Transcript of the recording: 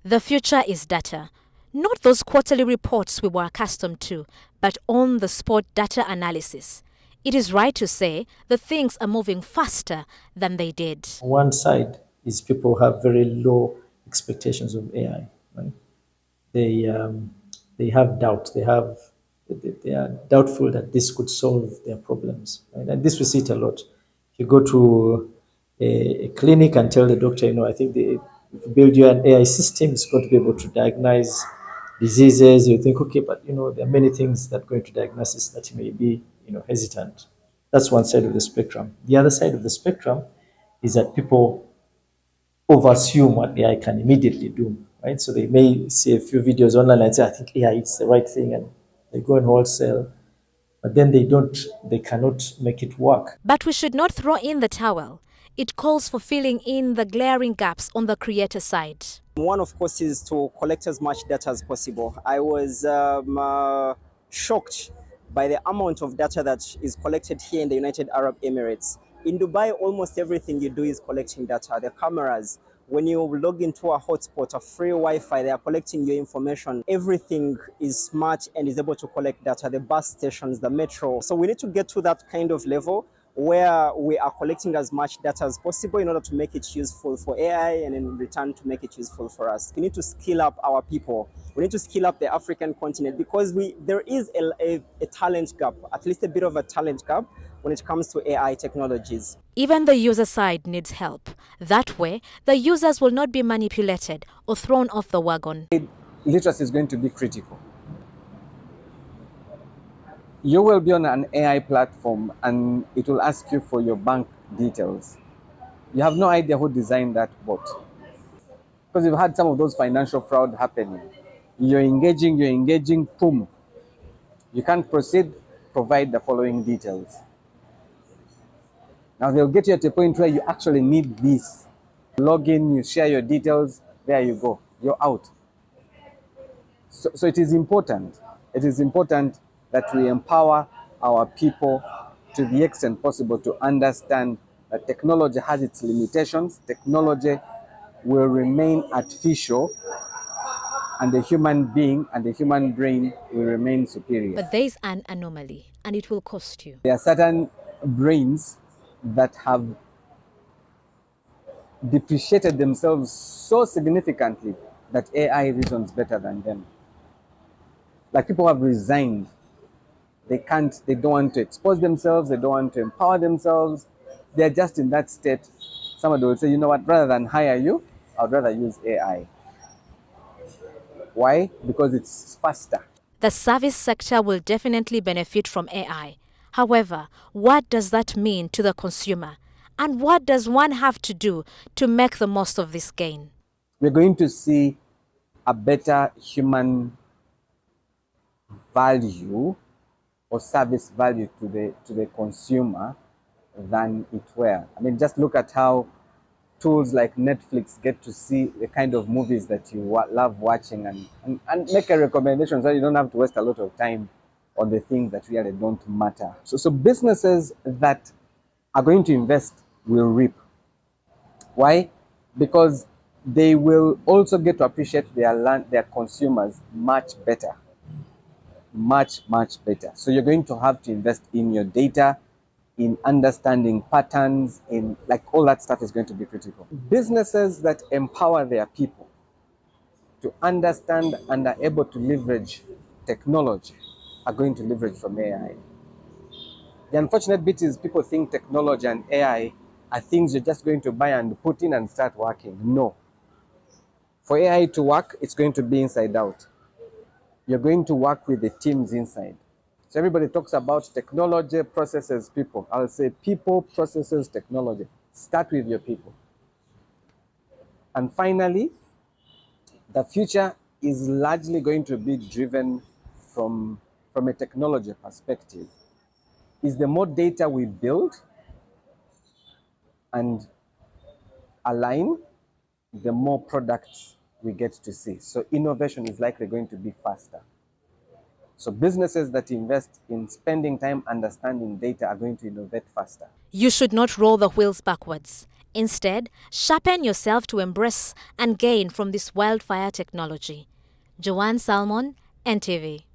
The future is data. Not those quarterly reports we were accustomed to, but on-the-spot data analysis. It is right to say that things are moving faster than they did. One side is people have very low expectations of AI, right? They they have doubt. They are doubtful that this could solve their problems, right? And this we see it a lot. If you go to a clinic and tell the doctor, I think if you build you an AI system, it's going to be able to diagnose diseases. You think, okay, but there are many things that go into diagnosis that you may be hesitant. That's one side of the spectrum. The other side of the spectrum is that people overassume what AI can immediately do, right? So they may see a few videos online and say, I think AI is the right thing, and they go and wholesale, but then they cannot make it work. But we should not throw in the towel. It calls for filling in the glaring gaps on the creator side. One, of course, is to collect as much data as possible. I was shocked by the amount of data that is collected here in the United Arab Emirates. In Dubai, almost everything you do is collecting data. The cameras, when you log into a hotspot, a free Wi-Fi, they are collecting your information. Everything is smart and is able to collect data, the bus stations, the metro. So we need to get to that kind of level where we are collecting as much data as possible in order to make it useful for AI and in return to make it useful for us. We need to skill up our people. We need to skill up the African continent because there is a talent gap, at least a bit of a talent gap when it comes to AI technologies. Even the user side needs help. That way, the users will not be manipulated or thrown off the wagon. Literacy is going to be critical. You will be on an AI platform and it will ask you for your bank details. You have no idea who designed that bot. Because you've had some of those financial fraud happening. You're engaging, boom. You can't proceed, provide the following details. Now they'll get you at a point where you actually need this. Log in, you share your details, there you go, you're out. So it is important. It is important that we empower our people to the extent possible to understand that technology has its limitations. Technology will remain artificial, and the human being and the human brain will remain superior. But there is an anomaly, and it will cost you. There are certain brains that have depreciated themselves so significantly that AI reasons better than them. Like people have resigned. They don't want to expose themselves, they don't want to empower themselves. They're just in that state. Somebody will say, you know what, rather than hire you, I'd rather use AI. Why? Because it's faster. The service sector will definitely benefit from AI. However, what does that mean to the consumer? And what does one have to do to make the most of this gain? We're going to see a better human value or service value to the consumer than it were. I mean, just look at how tools like Netflix get to see the kind of movies that you love watching and make a recommendation so you don't have to waste a lot of time on the things that really don't matter. So businesses that are going to invest will reap. Why? Because they will also get to appreciate their consumers much better. Much better. So you're going to have to invest in your data, in understanding patterns, in like all that stuff is going to be critical. Businesses that empower their people to understand and are able to leverage technology are going to leverage from AI. The unfortunate bit is people think technology and AI are things you're just going to buy and put in and start working. No. For AI to work, it's going to be inside out. You're going to work with the teams inside. So everybody talks about technology, processes, people. I'll say people, processes, technology. Start with your people. And finally, the future is largely going to be driven from a technology perspective. Is the more data we build and align, the more products we get to see. So innovation is likely going to be faster. So businesses that invest in spending time understanding data are going to innovate faster. You should not roll the wheels backwards. Instead, sharpen yourself to embrace and gain from this wildfire technology. Joan Salmon, NTV.